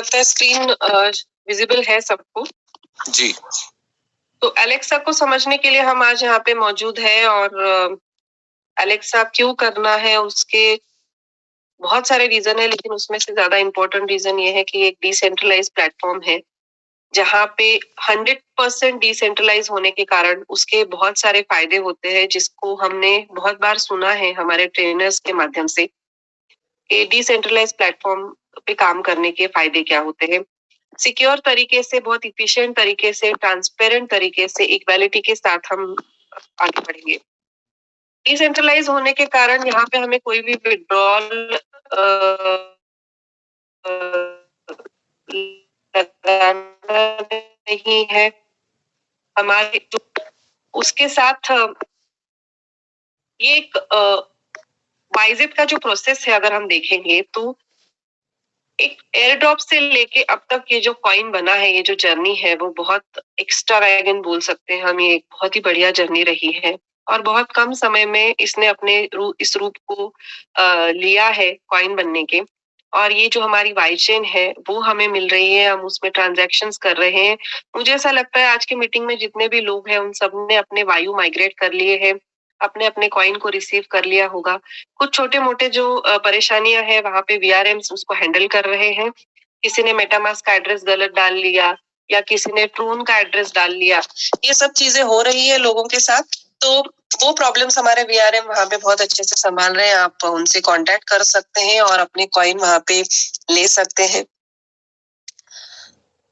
लगता है screen visible है सबको। जी। तो एलेक्सा को समझने के लिए हम आज यहाँ पे मौजूद है और एलेक्सा क्यों करना है उसके बहुत सारे रीजन है, लेकिन उसमें से ज्यादा इम्पोर्टेंट रीजन ये है कि एक डिसेंट्रलाइज प्लेटफॉर्म है जहाँ पे 100% डिसेंट्रलाइज होने के कारण उसके बहुत सारे फायदे होते हैं, जिसको हमने बहुत बार सुना है हमारे ट्रेनर्स के माध्यम से कि डिसेंट्रलाइज प्लेटफॉर्म पे काम करने के फायदे क्या होते हैं। सिक्योर तरीके से, बहुत इफिशिएंट तरीके से, ट्रांसपेरेंट तरीके से, इक्वालिटी के साथ हम आगे बढ़ेंगे। डिसेंट्रलाइज होने के कारण यहाँ पे हमें कोई भी विड्रॉल नहीं है हमारे उसके साथ। ये एक वाइजेट का जो प्रोसेस है अगर हम देखेंगे तो एक एयर ड्रॉप से लेके अब तक ये जो कॉइन बना है, ये जो जर्नी है वो बहुत एक्स्ट्रा वैगन बोल सकते हैं हम। ये एक बहुत ही बढ़िया जर्नी रही है और बहुत कम समय में इसने अपने इस रूप को लिया है कॉइन बनने के। और ये जो हमारी वाई चेन है वो हमें मिल रही है, हम उसमें ट्रांजैक्शंस कर रहे हैं। मुझे ऐसा लगता है आज की मीटिंग में जितने भी लोग हैं उन सब ने अपने वायु माइग्रेट कर लिए हैं, अपने अपने कॉइन को रिसीव कर लिया होगा। कुछ छोटे मोटे जो परेशानियां हैं वहां पे वीआरएम्स उसको हैंडल कर रहे हैं। किसी ने मेटामास्क का एड्रेस गलत डाल लिया या किसी ने ट्रून का एड्रेस डाल लिया, ये सब चीजें हो रही है लोगों के साथ। तो वो प्रॉब्लम्स हमारे वीआरएम वहां पे बहुत अच्छे से संभाल रहे हैं। आप उनसे कांटेक्ट कर सकते हैं और अपने कॉइन वहां पे ले सकते हैं।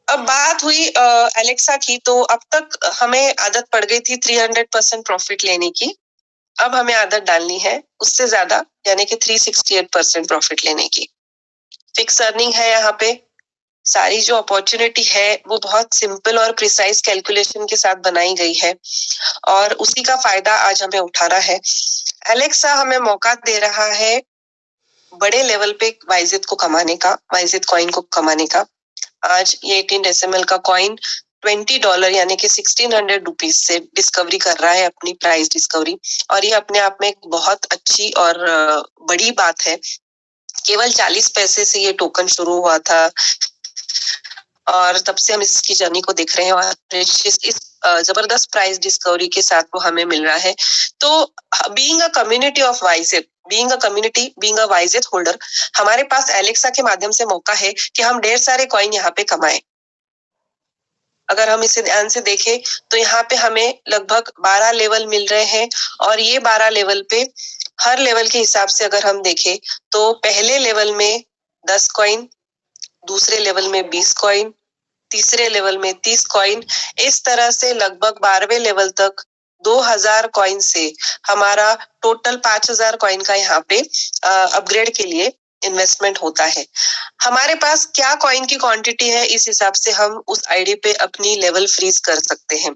अब बात हुई एलेक्सा की, तो अब तक हमें आदत पड़ गई थी 300% प्रॉफिट लेने की। अब हमें आदत डालनी है उससे ज्यादा, यानी कि 368% प्रॉफिट लेने की। फिक्स अर्निंग है यहाँ पे। सारी जो अपॉर्चुनिटी है वो बहुत सिंपल और प्रिसाइज कैलकुलेशन के साथ बनाई गई है और उसी का फायदा आज हमें उठाना है। एलेक्सा हमें मौका दे रहा है बड़े लेवल पे वाइजेट को कमाने का, वाइजेट कॉइन को कमाने का। आज ये 18 डेसिमल का कॉइन $20 यानी कि 1600 रुपीज से डिस्कवरी कर रहा है, अपनी प्राइस डिस्कवरी। और ये अपने आप में एक बहुत अच्छी और बड़ी बात है। केवल 40 पैसे से ये टोकन शुरू हुआ था और तब से हम इसकी जर्नी को देख रहे हैं और इस जबरदस्त प्राइस डिस्कवरी के साथ वो हमें मिल रहा है। तो बीइंग अ कम्युनिटी ऑफ वाइजेट, बीइंग अ वाइजेट होल्डर, हमारे पास एलेक्सा के माध्यम से मौका है कि हम ढेर सारे कॉइन यहाँ पे कमाएं। अगर हम इसे ध्यान से देखें तो यहाँ पे हमें लगभग 12 लेवल मिल रहे हैं और ये 12 लेवल पे हर लेवल के हिसाब से अगर हम देखें तो पहले लेवल में 10 कॉइन, दूसरे लेवल में 20 कॉइन, तीसरे लेवल में 30 कॉइन, इस तरह से लगभग 12वें लेवल तक 2000 कॉइन से हमारा टोटल 5000 कॉइन का यहाँ पे अपग्रेड के लिए इन्वेस्टमेंट होता है। हमारे पास क्या कॉइन की क्वांटिटी है, इस हिसाब से हम उस आईडी पे अपनी लेवल फ्रीज कर सकते हैं।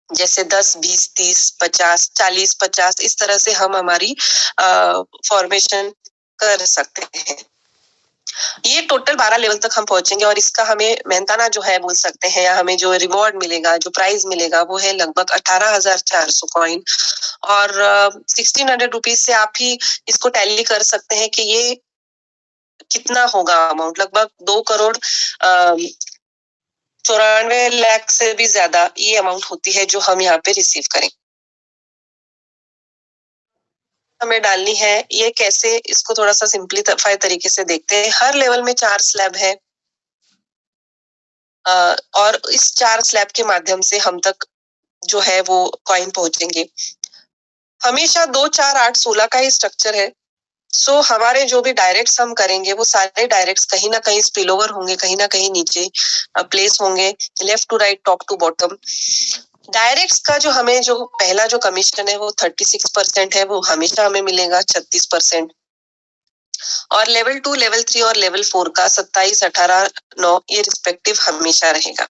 जैसे 10, 20, 30, 50, 40, 50, इस तरह से हम हमारी फॉर्मेशन कर सकते हैं। ये टोटल 12 लेवल तक हम पहुंचेंगे और इसका हमें मेहनताना जो है बोल सकते हैं, या हमें जो रिवॉर्ड मिलेगा, जो प्राइज मिलेगा वो है लगभग 18,400 कॉइन। और 1600 रुपीज से आप ही इसको टैली कर सकते हैं कि ये कितना होगा अमाउंट। लगभग 2 करोड़ 94 लाख से भी ज्यादा ये अमाउंट होती है जो हम यहाँ पे रिसीव करें। हमें डालनी है ये कैसे, इसको थोड़ा सा सिंपलीफाई तरीके से देखते हैं। हर लेवल में 4 स्लैब है और इस 4 स्लैब के माध्यम से हम तक जो है वो कॉइन पहुंचेंगे। हमेशा 2, 4, 8, 16 का ही स्ट्रक्चर है। सो हमारे जो भी डायरेक्ट्स हम करेंगे वो सारे डायरेक्ट्स कहीं ना कहीं स्पिल ओवर होंगे, कहीं ना कहीं नीचे प्लेस होंगे, left to right, top to bottom. Directs का जो हमें जो पहला जो कमीशन है वो 36% है, वो हमेशा हमें मिलेगा 36%। और लेवल 2, लेवल 3 और लेवल 4 का 27, 18, 9 ये रिस्पेक्टिव हमेशा रहेगा।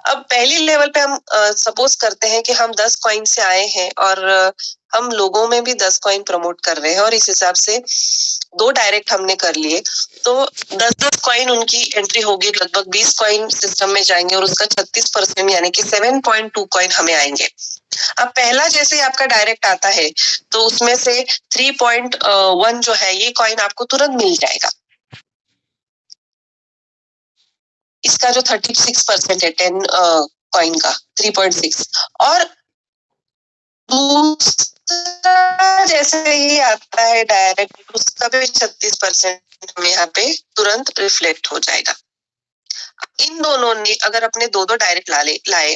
अब पहली लेवल पे हम सपोज करते हैं कि हम 10 कॉइन से आए हैं और हम लोगों में भी 10 कॉइन प्रमोट कर रहे हैं और इस हिसाब से 2 डायरेक्ट हमने कर लिए, तो 10-10 कॉइन उनकी एंट्री होगी, लगभग 20 कॉइन सिस्टम में जाएंगे और उसका 36% यानी कि 7.2 कॉइन हमें आएंगे। अब पहला जैसे आपका डायरेक्ट आता है तो उसमें से 3.1 जो है ये कॉइन आपको तुरंत मिल जाएगा। इसका जो 36% है 10 कॉइन का 3.6, और दूसरा जैसे ही आता है डायरेक्ट, उसका भी 36% हमें यहाँ पे तुरंत रिफ्लेक्ट हो जाएगा। इन दोनों ने अगर अपने दो डायरेक्ट लाए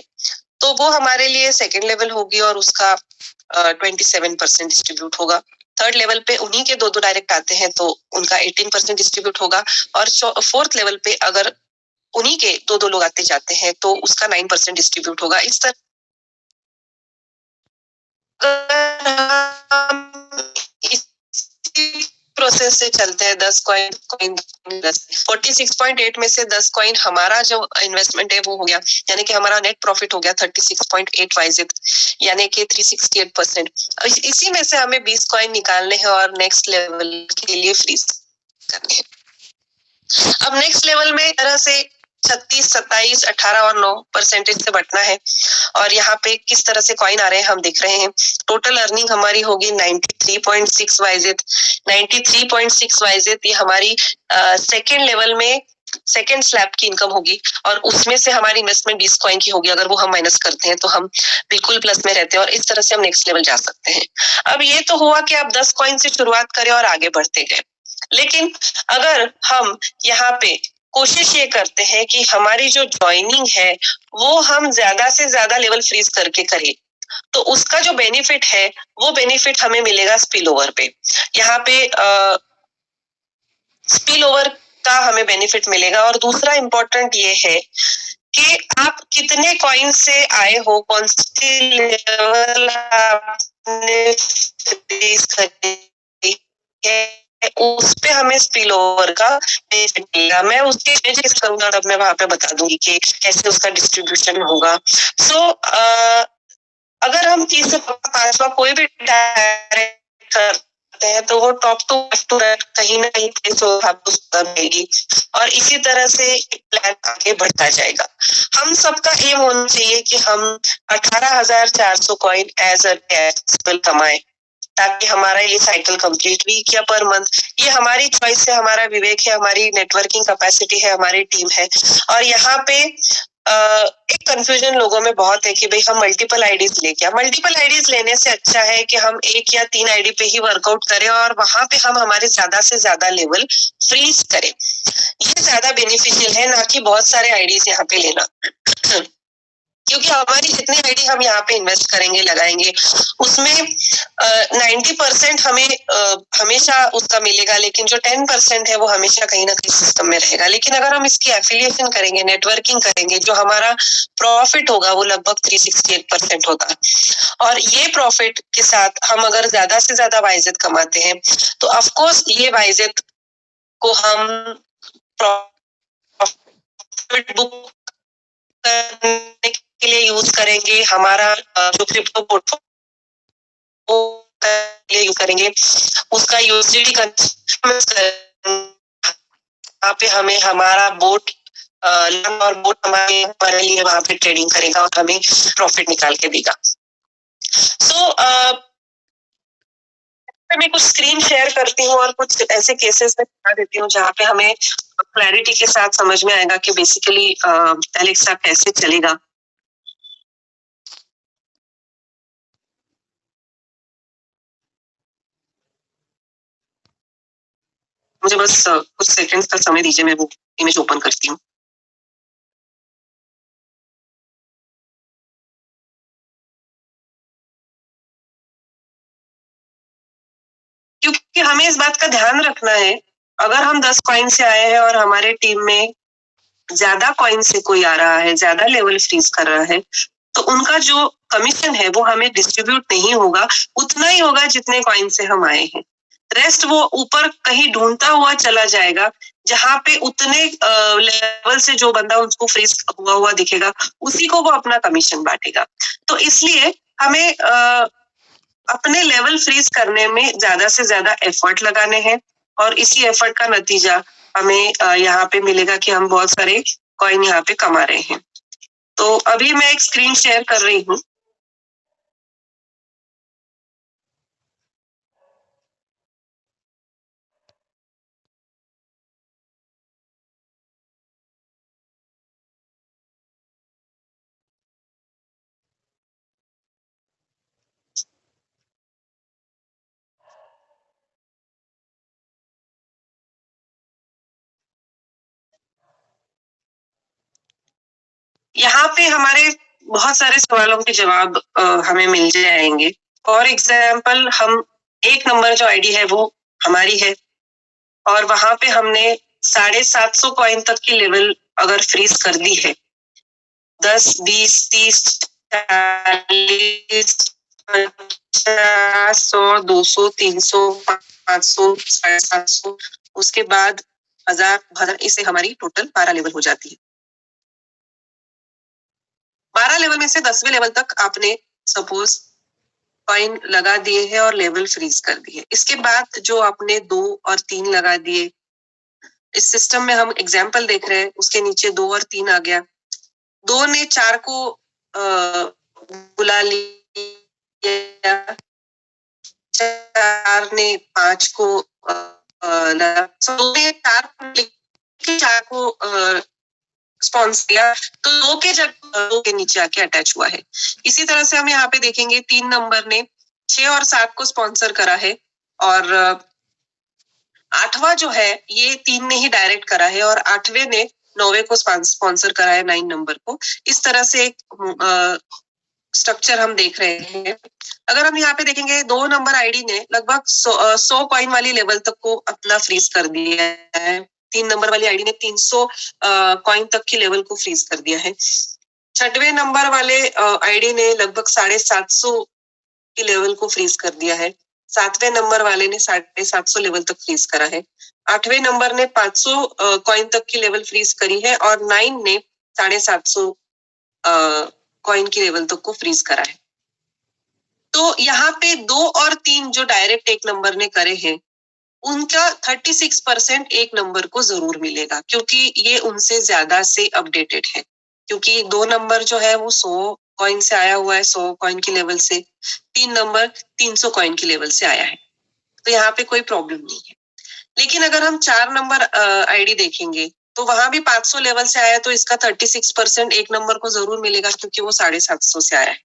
तो वो हमारे लिए सेकेंड लेवल होगी और उसका 27% डिस्ट्रीब्यूट होगा। थर्ड लेवल पे उन्हीं के दो डायरेक्ट आते हैं तो उनका 18% डिस्ट्रीब्यूट होगा, और फोर्थ लेवल पे अगर उन्हीं के दो लोग आते जाते हैं तो उसका 9% डिस्ट्रीब्यूट होगा। इस तरह प्रोसेस से चलते हैं 10 कॉइन 46.8 में से 10 कॉइन हमारा जो इन्वेस्टमेंट है वो हो गया, यानी कि हमारा नेट प्रॉफिट हो गया 36.8 वाइजित, यानी कि 368%। इसी में से हमें 20 कॉइन निकालने हैं और नेक्स्ट लेवल के लिए फ्रीज करने हैं। अब नेक्स्ट लेवल में तरह से 36, 27, 18 और 9% से बटना है, और यहाँ पे किस तरह से कॉइन आ रहे हैं हम देख रहे हैं। टोटल अर्निंग हमारी होगी 93.6 वाइजित। 93.6 वाइजित ये हमारी सेकेंड लेवल में सेकेंड स्लैब की इनकम होगी, और उसमें से हमारी इन्वेस्टमेंट 20 कॉइन की होगी। अगर वो हम माइनस करते हैं तो हम बिल्कुल प्लस में रहते हैं, और इस तरह से हम नेक्स्ट लेवल जा सकते हैं। अब ये तो हुआ कि आप 10 कॉइन से शुरुआत करें और आगे बढ़ते गए, लेकिन अगर हम यहाँ पे कोशिश ये करते हैं कि हमारी जो ज्वाइनिंग है वो हम ज्यादा से ज्यादा लेवल फ्रीज करके करें, तो उसका जो बेनिफिट है वो बेनिफिट हमें मिलेगा स्पिल ओवर पे। यहाँ पे स्पिल ओवर का हमें बेनिफिट मिलेगा। और दूसरा इम्पोर्टेंट ये है कि आप कितने कॉइन से आए हो, कौन सी लेवल आपने फ्रीज करी है, उस पे हमें स्पिल ओवर का बेनिफिट मिलेगा। मैं उसके इमेजेस करूंगा तब मैं वहां पे बता दूंगी कि कैसे उसका डिस्ट्रीब्यूशन होगा। सो अगर हम 30 से 5वां कोई भी डायरेक्ट करते हैं तो वो टॉप टू कहीं ना कहीं मिलेगी, और इसी तरह से प्लान आगे बढ़ता जाएगा। हम सबका एम होना चाहिए कि हम 18,400 कॉइन एज अ कैपिटल कमाएं, ताकि हमारा ये साइकिल कंप्लीट वीक या पर मंथ, ये हमारी चॉइस है, हमारा विवेक है, हमारी नेटवर्किंग कैपेसिटी है, हमारी टीम है। और यहाँ पे एक कंफ्यूजन लोगों में बहुत है कि भाई हम मल्टीपल आईडीज लेके, मल्टीपल आईडीज लेने से अच्छा है कि हम 1 या 3 आईडी पे ही वर्कआउट करें और वहां पे हम हमारे ज्यादा से ज्यादा लेवल फ्रीज करें। ये ज्यादा बेनिफिशियल है, ना कि बहुत सारे आईडीज यहाँ पे लेना। क्योंकि हमारी जितनी आईडी हम यहाँ पे इन्वेस्ट करेंगे, लगाएंगे, उसमें 90% हमें हमेशा उसका मिलेगा, लेकिन जो 10% है वो हमेशा कहीं ना कहीं सिस्टम में रहेगा। लेकिन अगर हम इसकी एफिलिएशन करेंगे, नेटवर्किंग करेंगे, जो हमारा प्रॉफिट होगा वो लगभग 368% होगा। और ये प्रॉफिट के साथ हम अगर ज्यादा से ज्यादा वाइजेत कमाते हैं तो ऑफकोर्स ये वाइजेत को हम प्रॉफिट बुक करने के लिए यूज करेंगे, हमारा जो क्रिप्टो पोर्टफोलियो यूज करेंगे, उसका यूएसडीटी वहाँ पे हमें हमारा बोट और बोट हमारे लिए वहाँ पे ट्रेडिंग करेगा और हमें प्रॉफिट निकाल के देगा। सो मैं कुछ स्क्रीन शेयर करती हूँ और कुछ ऐसे केसेस में बता देती हूँ जहाँ पे हमें क्लैरिटी के साथ समझ में आएगा कि बेसिकली एलेक्सा कैसे चलेगा। मुझे बस कुछ सेकंड्स का समय दीजिए, मैं वो इमेज ओपन करती हूँ। क्योंकि हमें इस बात का ध्यान रखना है, अगर हम 10 कॉइन से आए हैं और हमारे टीम में ज्यादा कॉइन से कोई आ रहा है, ज्यादा लेवल फ्रीज कर रहा है, तो उनका जो कमीशन है वो हमें डिस्ट्रीब्यूट नहीं होगा, उतना ही होगा जितने कॉइन से हम आए हैं। रेस्ट वो ऊपर कहीं ढूंढता हुआ चला जाएगा, जहां पे उतने लेवल से जो बंदा उसको फ्रीज हुआ दिखेगा, उसी को वो अपना कमीशन बांटेगा। तो इसलिए हमें अपने लेवल फ्रीज करने में ज्यादा से ज्यादा एफर्ट लगाने हैं, और इसी एफर्ट का नतीजा हमें यहाँ पे मिलेगा कि हम बहुत सारे कॉइन यहाँ पे कमा रहे हैं। तो अभी मैं एक स्क्रीन शेयर कर रही हूँ। यहाँ पे हमारे बहुत सारे सवालों के जवाब हमें मिल जाएंगे। फॉर एग्जाम्पल, हम एक नंबर जो आईडी है वो हमारी है और वहां पे हमने 750 कॉइन तक की लेवल अगर फ्रीज कर दी है, 10, 20, 30, 40, 50, 100, 200, 300, 500, 750, उसके बाद 1000, इससे हमारी टोटल 12 लेवल हो जाती है। 12 लेवल में से 10वें लेवल तक आपने सपोज कॉइन लगा दिए हैं और लेवल फ्रीज कर दिए। इसके बाद जो आपने 2 और 3 लगा दिए, इस सिस्टम में हम एग्जाम्पल देख रहे हैं, उसके नीचे 2 और 3 आ गया। 2 ने 4 को बुला लिया, 4 ने 5 को 2 ने 4 को स्पॉन्स किया, तो 2 के जगह 2 के नीचे आके अटैच हुआ है। इसी तरह से हम यहाँ पे देखेंगे 3 नंबर ने 6 और 7 को स्पॉन्सर करा है और 8वां जो है ये 3 ने ही डायरेक्ट करा है और 8वें ने 9वें को स्पॉन्सर करा है 9 नंबर को। इस तरह से एक स्ट्रक्चर हम देख रहे हैं। अगर हम यहाँ पे देखेंगे 2 नंबर आईडी ने लगभग 100 कॉइन वाली लेवल तक को अपना फ्रीज कर दिया है। 3 नंबर वाली आईडी ने 300 कॉइन तक की लेवल को फ्रीज कर दिया है। 6वें नंबर वाले आईडी ने लगभग 750 की लेवल को फ्रीज कर दिया है। 7वें नंबर वाले ने 750 लेवल तक फ्रीज करा है। 8वें नंबर ने 500 कॉइन तक की लेवल फ्रीज करी है और 9 ने 750 कॉइन की लेवल तक को फ्रीज करा है। तो यहाँ पे 2 और 3 जो डायरेक्ट एक नंबर ने करे हैं, उनका 36% एक नंबर को जरूर मिलेगा, क्योंकि ये उनसे ज्यादा से अपडेटेड है। क्योंकि 2 नंबर जो है वो 100 कॉइन से आया हुआ है, 100 कॉइन की लेवल से। 3 नंबर 300 कॉइन की लेवल से आया है, तो यहाँ पे कोई प्रॉब्लम नहीं है। लेकिन अगर हम 4 नंबर आईडी देखेंगे तो वहां भी 500 लेवल से आया, तो इसका 36% एक नंबर को जरूर मिलेगा, क्योंकि वो 750 से आया है।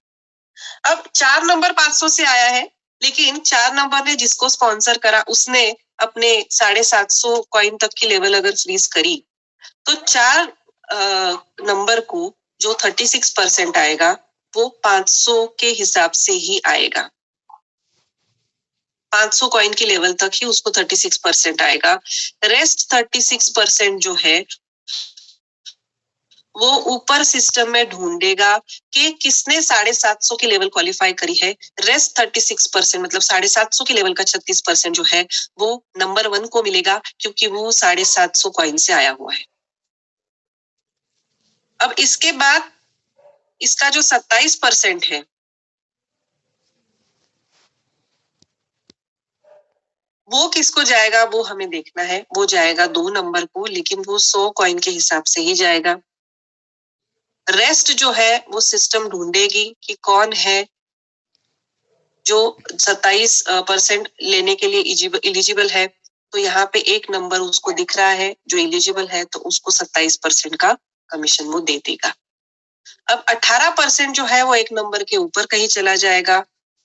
अब 4 नंबर 500 से आया है, लेकिन 4 नंबर ने जिसको स्पॉन्सर करा उसने अपने 750 कॉइन तक की लेवल अगर फ्रीज करी, तो 4 नंबर को जो 36% आएगा वो 500 के हिसाब से ही आएगा। 500 कॉइन की लेवल तक ही उसको 36% आएगा। रेस्ट 36% जो है वो ऊपर सिस्टम में ढूंढेगा कि किसने 750 की लेवल क्वालिफाई करी है। रेस्ट 36% मतलब 750 की लेवल का 36% जो है वो नंबर 1 को मिलेगा, क्योंकि वो 750 कॉइन से आया हुआ है। अब इसके बाद इसका जो 27% है वो किसको जाएगा, वो हमें देखना है। वो जाएगा 2 नंबर को, लेकिन वो 100 कॉइन के हिसाब से ही जाएगा। रेस्ट जो है वो सिस्टम ढूंढेगी कि कौन है जो 27% लेने के लिए एलिजिबल है। तो यहाँ पे एक नंबर उसको दिख रहा है जो एलिजिबल है, तो उसको 27% का कमीशन वो दे देगा। अब 18% जो है वो एक नंबर के ऊपर कहीं चला जाएगा,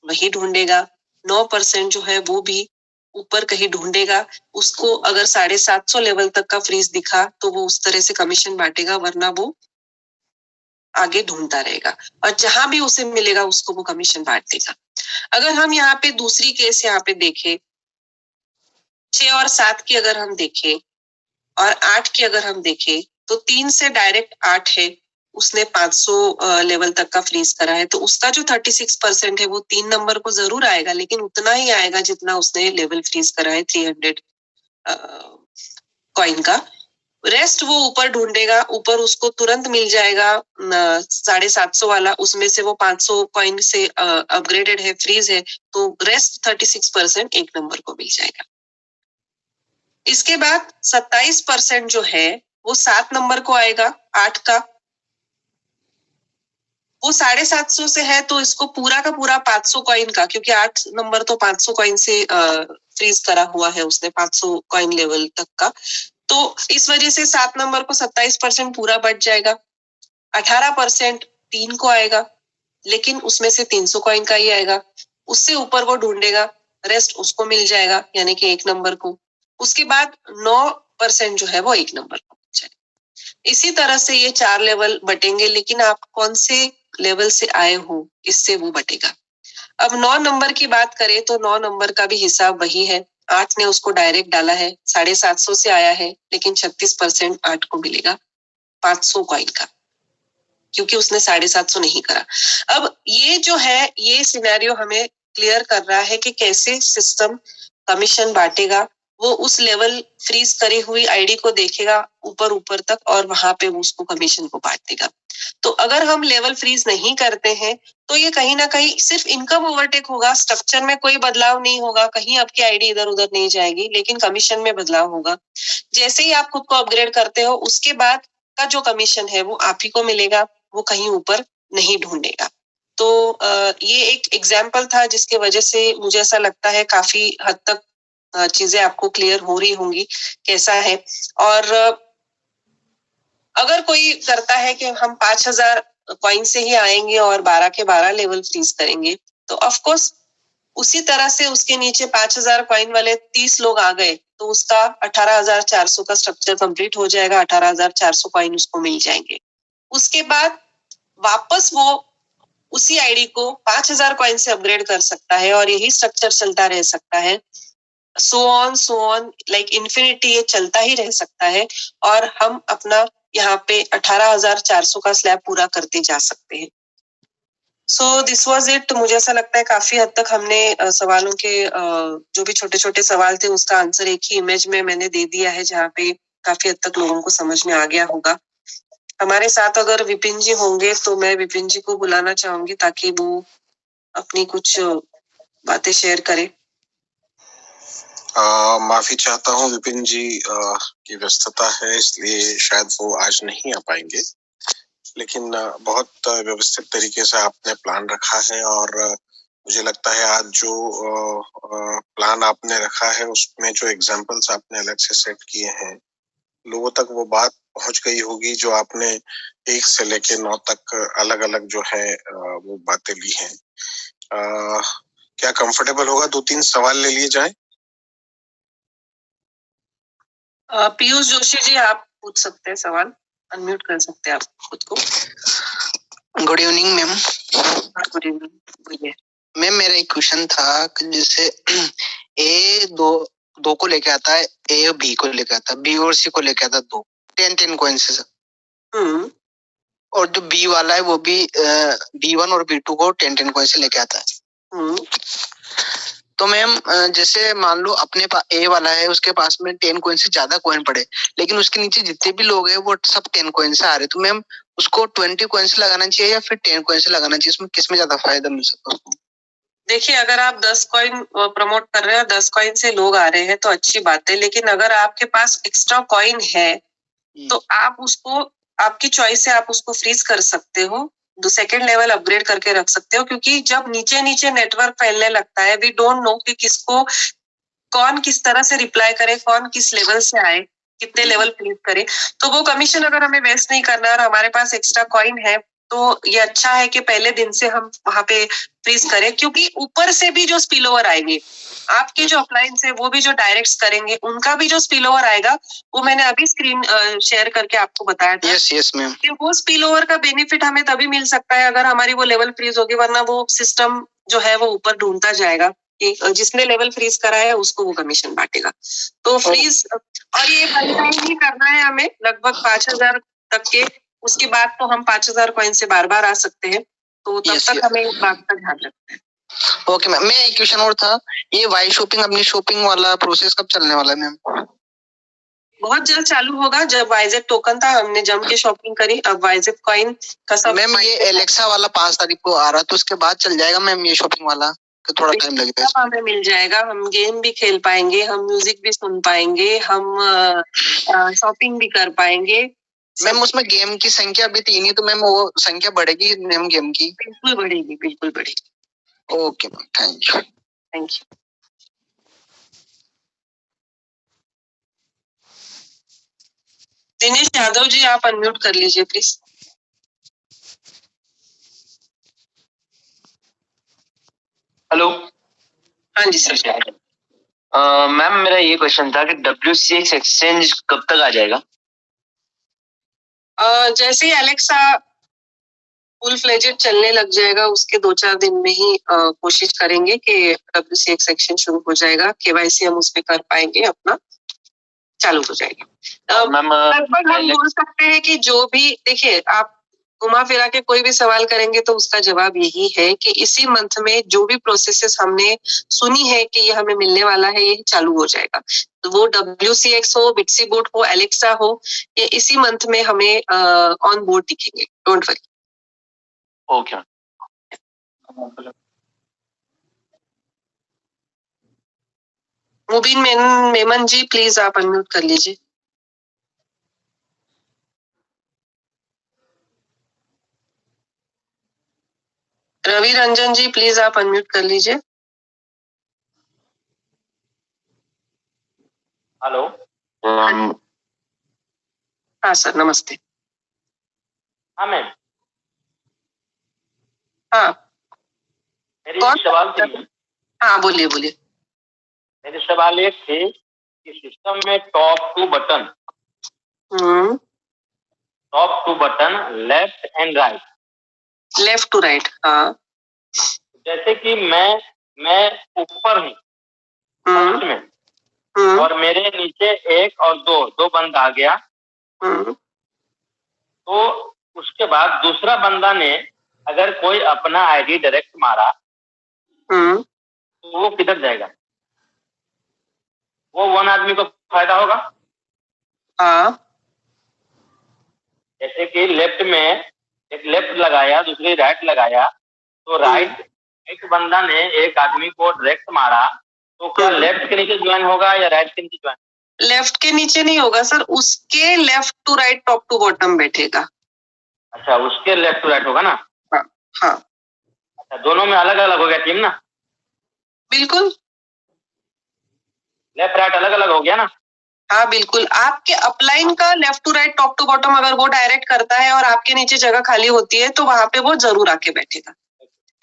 वही ढूंढेगा। 9% जो है वो भी ऊपर कहीं ढूंढेगा। उसको अगर 750 लेवल तक का फ्रीज दिखा तो वो उस तरह से कमीशन बांटेगा, वरना वो आगे ढूंढता रहेगा और जहां भी उसे मिलेगा उसको वो कमीशन बांट देगा। अगर हम यहाँ पे दूसरी केस यहाँ पे देखें, 6 और 7 की अगर हम देखें और 8 की अगर हम देखें, तो 3 से डायरेक्ट 8 है, उसने 500 लेवल तक का फ्रीज करा है, तो उसका जो 36% है वो 3 नंबर को जरूर आएगा, लेकिन उतना ही आएगा जितना उसने लेवल फ्रीज करा है 300 कॉइन का। रेस्ट वो ऊपर ढूंढेगा, ऊपर उसको तुरंत मिल जाएगा 750 वाला, उसमें से वो 500 कॉइन से अपग्रेडेड है, फ्रीज है, तो रेस्ट 36% एक नंबर को मिल जाएगा। इसके बाद 27% जो है वो 7 नंबर को आएगा, 8 का। वो 750 से है, तो इसको पूरा का पूरा 500 कॉइन का, क्योंकि 8 नंबर तो 500 कॉइन से फ्रीज करा हुआ है उसने, 500 कॉइन लेवल तक का। तो इस वजह से 7 नंबर को 27% पूरा बच जाएगा। 18% 3 को आएगा, लेकिन उसमें से 300 कॉइन का ही आएगा। उससे ऊपर वो ढूंढेगा, रेस्ट उसको मिल जाएगा, यानी कि एक नंबर को। उसके बाद 9% जो है वो एक नंबर को मिल जाएगा। इसी तरह से ये 4 लेवल बटेंगे, लेकिन आप कौन से लेवल से आए हो इससे वो बटेगा। अब 9 नंबर की बात करें तो 9 नंबर का भी हिसाब वही है। 8 ने उसको डायरेक्ट डाला है, 750 से आया है, लेकिन 36% 8 को मिलेगा 500 कॉइन का, क्योंकि उसने 750 नहीं करा। अब ये जो है, ये सिनेरियो हमें क्लियर कर रहा है कि कैसे सिस्टम कमीशन बांटेगा। वो उस लेवल फ्रीज करी हुई आईडी को देखेगा ऊपर ऊपर तक, और वहां पे वो उसको कमीशन को बांट देगा। तो अगर हम लेवल फ्रीज नहीं करते हैं तो ये कहीं ना कहीं सिर्फ इनकम ओवरटेक होगा, स्ट्रक्चर में कोई बदलाव नहीं होगा, कहीं आपकी आईडी इधर उधर नहीं जाएगी, लेकिन कमीशन में बदलाव होगा। जैसे ही आप खुद को अपग्रेड करते हो, उसके बाद का जो कमीशन है वो आप ही को मिलेगा, वो कहीं ऊपर नहीं ढूंढेगा। तो ये एक एग्जाम्पल था जिसके वजह से मुझे ऐसा लगता है काफी हद तक चीजें आपको क्लियर हो रही होंगी कैसा है। और अगर कोई करता है कि हम 5000 कॉइन से ही आएंगे और 12 के 12 लेवल फ्रीज करेंगे, तो ऑफ कोर्स उसी तरह से उसके नीचे 5000 कॉइन वाले 30 लोग आ गए तो उसका 18400 का स्ट्रक्चर कंप्लीट हो जाएगा, 18400 कॉइन उसको मिल जाएंगे। उसके बाद वापस वो उसी आईडी को 5000 कॉइन से अपग्रेड कर सकता है और यही स्ट्रक्चर चलता रह सकता है। सो ऑन लाइक इन्फिनिटी, ये चलता ही रह सकता है और हम अपना यहाँ पे 18400 का स्लैब पूरा करते जा सकते हैं। So this was it. मुझे ऐसा लगता है काफी हद तक हमने सवालों के जो भी छोटे छोटे सवाल थे उसका आंसर एक ही इमेज में मैंने दे दिया है, जहाँ पे काफी हद तक लोगों को समझ में आ गया होगा। हमारे साथ अगर विपिन जी होंगे तो मैं विपिन जी को बुलाना चाहूंगी ताकि वो अपनी कुछ बातें शेयर करे। माफी चाहता हूँ विपिन जी की व्यस्तता है, इसलिए शायद वो आज नहीं आ पाएंगे, लेकिन बहुत व्यवस्थित तरीके से आपने प्लान रखा है और मुझे लगता है आज जो प्लान आपने रखा है उसमें जो एग्जाम्पल्स आपने अलग से सेट किए हैं, लोगों तक वो बात पहुंच गई होगी जो आपने 1 से लेके 9 तक अलग अलग जो है वो बातें ली हैं। क्या कंफर्टेबल होगा 2-3 सवाल ले लिए जाएं? पीयूष जोशी जी आप पूछ सकते हैं सवाल, अनम्यूट कर सकते हैं आप खुद को। Good evening ma'am. Good evening, बोलिए मैम। मेरा एक क्वेश्चन था कि जैसे ए दो को लेके आता है, ए और बी को लेके आता है, बी और सी को लेके आता है 2 10 कॉइंस से। और जो बी वाला है वो भी B1 और B2 को 10 कॉइंस से लेके आता है। तो मैम जैसे मान लो अपने पास ए वाला है, उसके पास में 10 कॉइन से ज्यादा कॉइन पड़े, लेकिन उसके नीचे जितने भी लोग हैं वो सब 10 कॉइन से आ रहे, तो मैम उसको 20 कॉइन से लगाना चाहिए या फिर 10 कॉइन से लगाना चाहिए? इसमें किसमें ज्यादा फायदा मिल सकता है उसको? देखिए, अगर आप 10 कॉइन प्रमोट कर रहे हो, 10 कॉइन से लोग आ रहे हैं तो अच्छी बात है, लेकिन अगर आपके पास एक्स्ट्रा कॉइन है तो आप उसको, आपकी चॉइस से आप उसको फ्रीज कर सकते हो, सेकेंड लेवल अपग्रेड करके रख सकते हो, क्योंकि जब नीचे नीचे नेटवर्क फैलने लगता है, वी डोंट नो कि किसको कौन किस तरह से रिप्लाई करे, कौन किस लेवल से आए, कितने लेवल फ्रीज करे। तो वो कमीशन अगर हमें वेस्ट नहीं करना और हमारे पास एक्स्ट्रा कॉइन है तो ये अच्छा है कि पहले दिन से हम वहां पे फ्रीज करें, क्योंकि ऊपर से भी जो स्पिल ओवर आएंगे, आपके जो अप्लायंस है वो भी जो डायरेक्ट करेंगे उनका भी जो स्पिल ओवर आएगा, वो मैंने अभी स्क्रीन शेयर करके आपको बताया था। Yes ma'am. कि वो स्पिल ओवर का बेनिफिट हमें तभी मिल सकता है अगर हमारी वो लेवल फ्रीज होगी, वरना वो सिस्टम जो है वो ऊपर ढूंढता जाएगा कि जिसने लेवल फ्रीज करा है उसको वो कमीशन बांटेगा। तो फ्रीज, और ये वन टाइम ही करना है हमें, लगभग 5000 तक के, उसके बाद तो हम 5000 कॉइन से बार बार आ सकते हैं, तो तब तक हमें इस बात का ध्यान रखना है। Okay ma'am. मैं एक क्वेश्चन और था, ये वाई शॉपिंग अपनी शॉपिंग वाला प्रोसेस कब चलने वाला है मैम? बहुत जल्द चालू होगा। जब वाइजेप टोकन था हमने जम के शॉपिंग करी, अब वाइजेप कॉइन का सब मैम ये एलेक्सा वाला 5 तारीख को आ रहा है, तो उसके बाद चल जाएगा मैम ये शॉपिंग वाला? थोड़ा टाइम लगेगा? हमें मिल जाएगा, हम गेम भी खेल पाएंगे, हम म्यूजिक भी सुन पाएंगे, हम शॉपिंग भी कर पाएंगे। मैम उसमें गेम की संख्या भी 3 ही, तो मैम वो संख्या बढ़ेगी मैम गेम की? बिल्कुल बढ़ेगी, बिल्कुल बढ़ेगी। Okay ma'am, thank you. Thank you. Dinesh Yadav ji आप अनम्यूट कर लीजिए प्लीज। हेलो। हाँ जी सर। मैम मेरा ये क्वेश्चन था कि WCX एक्सचेंज कब तक आ जाएगा? जैसे ही एलेक्सा फुल फ्लेजेड चलने लग जाएगा उसके 2-4 दिन में ही कोशिश करेंगे कि WCX सेक्शन शुरू हो जाएगा, KYC हम उस पे कर पाएंगे, अपना चालू हो जाएगी। लगभग हम बोल सकते हैं कि जो भी, देखिए आप घुमा फिरा के कोई भी सवाल करेंगे तो उसका जवाब यही है कि इसी मंथ में जो भी प्रोसेसेस हमने सुनी है कि ये हमें मिलने वाला है, ये चालू हो जाएगा। तो वो WCX हो, बिटसी बोट हो, एलेक्सा हो, ये इसी मंथ में हमें ऑन बोर्ड दिखेंगे, don't worry. Okay. Mubeen Memon ji please आप अनम्यूट कर लीजिए। रवि रंजन जी प्लीज आप अनम्यूट कर लीजिए। हेलो। हाँ सर, नमस्ते। हाँ मैम। हाँ मेरी सवाल थी। हाँ बोलिए बोलिए। मेरे सवाल ये थे कि सिस्टम में top to button left and right, left to right, हाँ। जैसे कि मैं ऊपर हूँ फर्स्ट में, और मेरे नीचे 1 और 2 बंदा आ गया, तो उसके बाद दूसरा बंदा ने अगर कोई अपना आईडी डायरेक्ट मारा तो वो किधर जाएगा? वो 1 आदमी को फायदा होगा? हाँ। जैसे कि लेफ्ट में एक लेफ्ट लगाया, दूसरी राइट लगाया, तो राइट एक बंदा ने एक आदमी को डायरेक्ट मारा, तो क्या लेफ्ट के नीचे ज्वाइन होगा या राइट के नीचे ज्वाइन? लेफ्ट के नीचे नहीं होगा सर, उसके left to right, top to bottom बैठेगा। अच्छा, उसके लेफ्ट टू राइट होगा ना? हाँ हाँ। अच्छा, दोनों में अलग अलग हो गया टीम ना? बिल्कुल, लेफ्ट राइट अलग अलग हो गया ना? हाँ बिल्कुल। आपके अपलाइन का left to right, top to bottom अगर वो डायरेक्ट करता है और आपके नीचे जगह खाली होती है तो वहां पे वो जरूर आके बैठेगा,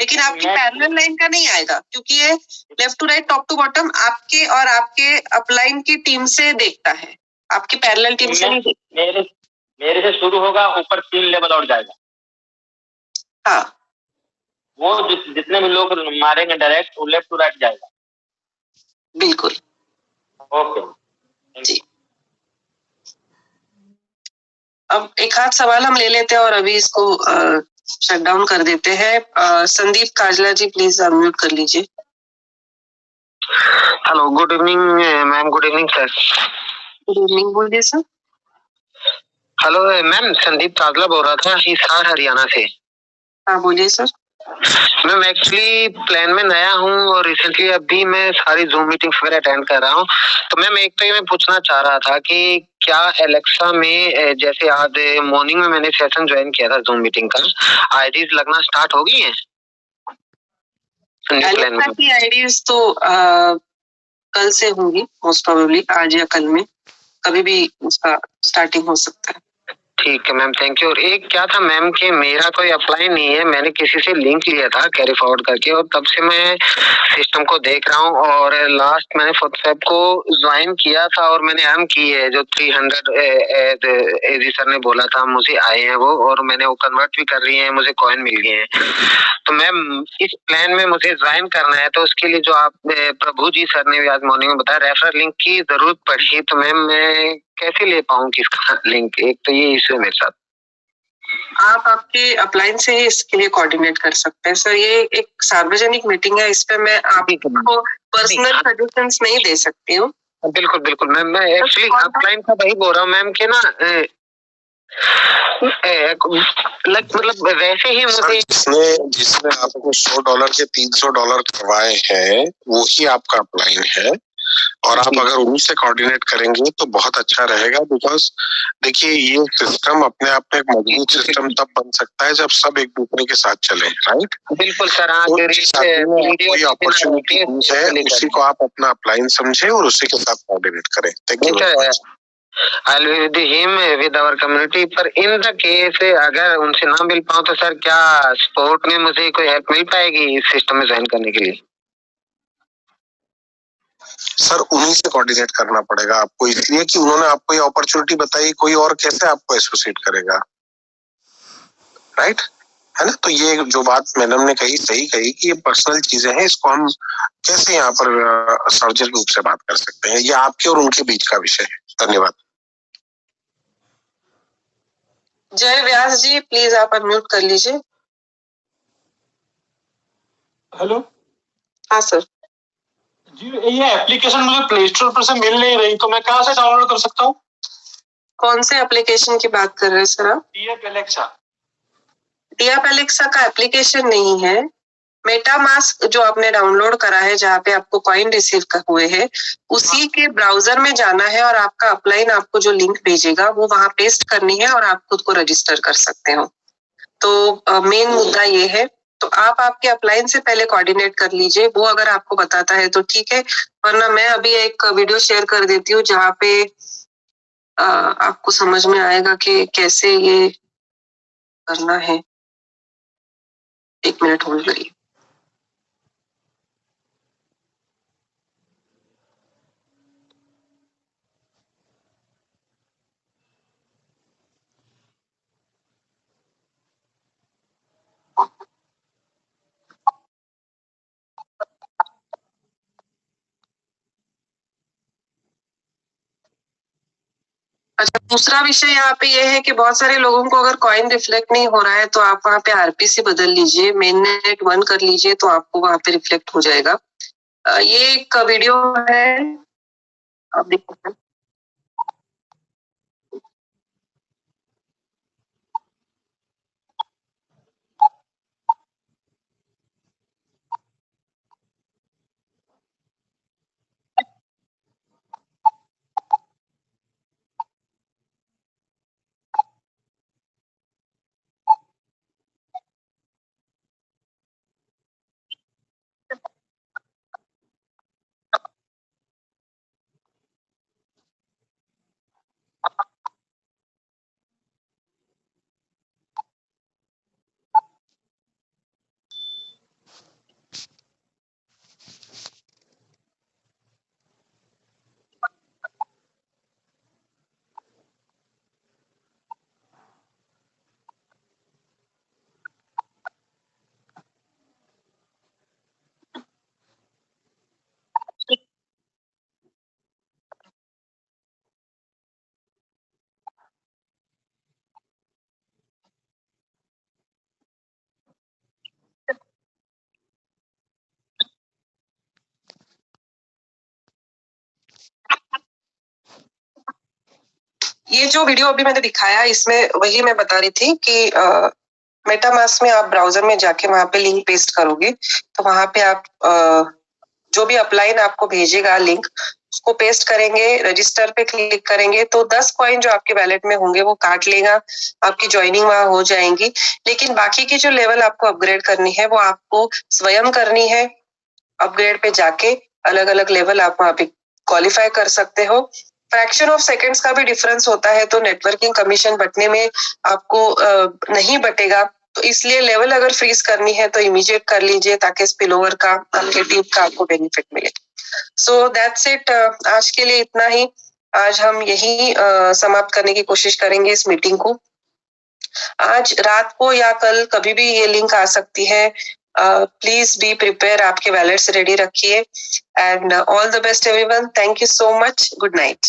लेकिन आपकी पैरेलल लाइन का नहीं आएगा, क्योंकि ये left to right, top to bottom आपके और आपके अपलाइन की टीम से देखता है, आपकी पैरेलल टीम से नहीं देखता। मेरे से शुरू होगा, ऊपर 3 लेवल और जाएगा। हाँ, वो जितने भी लोग मारेंगे डायरेक्ट, वो लेफ्ट टू राइट जाएगा। बिल्कुल। ओके जी। अब एक आध सवाल हम ले लेते हैं और अभी इसको शट डाउन कर देते हैं। संदीप काजला जी प्लीज अनम्यूट कर लीजिए। Hello, good evening ma'am. Good evening sir. Good evening, बोलिए sir. Hello ma'am, Sandeep Kajla बोल रहा था हिसार हरियाणा से। हाँ बोलिए सर। मैम एक्चुअली प्लान में नया हूँ और रिसेंटली अभी मैं सारी जूम मीटिंग्स वगैरह अटेंड कर रहा हूँ, तो मैम एक तो ये मैं पूछना चाह रहा था कि क्या एलेक्सा में जैसे आज मॉर्निंग में मैंने सेशन ज्वाइन किया था जूम मीटिंग का, आईडीज लगना स्टार्ट हो गई है? एलेक्सा की आईडीज तो कल से होंगी मोस्ट प्रोबेबली, आज या कल में कभी भी उसका स्टार्टिंग हो सकता है। ठीक है मैम, थैंक यू। और एक क्या था मैम कि मेरा कोई अप्लाई नहीं है, मैंने किसी से लिंक लिया था कैरी फॉरवर्ड करके, और तब से मैं सिस्टम को देख रहा हूँ, और लास्ट मैंने व्हाट्सएप को ज्वाइन किया था और मैंने अर्न की है, जो 300 एजी सर ने बोला था मुझे आए हैं वो, और मैंने वो कन्वर्ट भी कर रही है, मुझे कॉइन मिल गए हैं। तो मैम इस प्लान में मुझे ज्वाइन करना है, तो उसके लिए जो आप प्रभु जी सर ने भी आज मॉर्निंग में बताया रेफरल लिंक की जरूरत पड़ी, तो मैम मैं कैसे ले पाऊँ किसका लिंक? एक तो ये इशू है मेरे साथ। आप आपके अपलाइन से ही इसके लिए कोऑर्डिनेट कर सकते हैं सर। ये एक सार्वजनिक मीटिंग है, इस पे मैं आपको पर्सनल सजेशंस नहीं दे सकती हूँ। बिल्कुल बिल्कुल मैम, मैं एक्चुअली अपलाइन का वही बोल रहा हूँ मैम के ना, मतलब वैसे ही मुझे जिसने आपको $100 के $300 करवाए हैं वही आपका अपलाइन है, और आप अगर उनसे कोऑर्डिनेट करेंगे तो बहुत अच्छा रहेगा। बिकॉज देखिए, ये सिस्टम अपने आप में एक मजबूत सिस्टम तब बन सकता है जब सब एक दूसरे के साथ चले, राइट? बिल्कुल सर। कोई अपॉर्चुनिटी है, उसी को आप अपना अपलाइन समझे और उसी के साथ कोऑर्डिनेट करें। Thank you. I'll be with him with our community, पर in the case अगर उनसे ना मिल पाऊँ तो सर क्या स्पोर्ट में मुझे कोई हेल्प मिल पाएगी इस सिस्टम में ज्वाइन करने के लिए? सर उन्हीं से कोऑर्डिनेट करना पड़ेगा आपको, इसलिए कि उन्होंने आपको ये अपॉर्चुनिटी बताई, कोई और कैसे आपको एसोसिएट करेगा, राइट? है ना? तो ये जो बात मैडम ने कही सही कही कि ये पर्सनल चीजें हैं, इसको हम कैसे यहाँ पर सार्वजनिक रूप से बात कर सकते हैं, ये आपके और उनके बीच का विषय है। धन्यवाद। जय व्यास जी, प्लीज आप अनम्यूट कर लीजिए। हेलो। हाँ सर जी, ये एप्लीकेशन मुझे प्ले स्टोर पर से मिल नहीं रही, तो मैं कहाँ से डाउनलोड कर सकता हूँ? कौन से एप्लीकेशन की बात कर रहे हैं सर आप? टीएप एलेक्सा। टीएप एलेक्सा का एप्लीकेशन नहीं है, मेटामास्क जो आपने डाउनलोड करा है जहाँ पे आपको कॉइन रिसीव हुए हैं, उसी के ब्राउजर में जाना है और आपका अपलाइन आपको जो लिंक भेजेगा वो वहां पेस्ट करनी है और आप खुद को रजिस्टर कर सकते हो। तो मेन मुद्दा ये है, तो आप आपके अपलाइन से पहले कोऑर्डिनेट कर लीजिए, वो अगर आपको बताता है तो ठीक है, वरना मैं अभी एक वीडियो शेयर कर देती हूँ जहाँ पे आपको समझ में आएगा कि कैसे ये करना है। 1 मिनट होल्ड करिए। अच्छा, दूसरा विषय यहाँ पे ये है कि बहुत सारे लोगों को अगर कॉइन रिफ्लेक्ट नहीं हो रहा है तो आप वहाँ पे आरपीसी बदल लीजिए, मेन नेट 1 कर लीजिए, तो आपको वहाँ पे रिफ्लेक्ट हो जाएगा। ये एक वीडियो है, आप देख सकते हैं। ये जो वीडियो अभी मैंने दिखाया, इसमें वही मैं बता रही थी कि मेटामास्क में आप ब्राउजर में जाके वहां पे लिंक पेस्ट करोगे, तो वहां पे आप जो भी अपलाइन आपको भेजेगा लिंक, उसको पेस्ट करेंगे, रजिस्टर पे क्लिक करेंगे, तो 10 कॉइन जो आपके वैलेट में होंगे वो काट लेगा, आपकी ज्वाइनिंग वहां हो जाएंगी। लेकिन बाकी की जो लेवल आपको अपग्रेड करनी है वो आपको स्वयं करनी है। अपग्रेड पे जाके अलग अलग लेवल आप वहां पे क्वालिफाई कर सकते हो। फ्रैक्शन ऑफ सेकंड्स का भी डिफरेंस होता है, तो नेटवर्किंग कमीशन बटने में आपको नहीं बटेगा, तो इसलिए लेवल अगर फ्रीज करनी है तो इमीडिएट कर लीजिए ताकि स्पिलओवर का, आपके टीम का आपको बेनिफिट मिले। सो दैट्स इट, आज के लिए इतना ही। आज हम यही समाप्त करने की कोशिश करेंगे इस मीटिंग को। आज रात को या कल कभी भी ये लिंक आ सकती है, प्लीज बी प्रिपेयर, आपके वैलेट्स रेडी रखिए, and all the best everyone. Thank you so much, good night.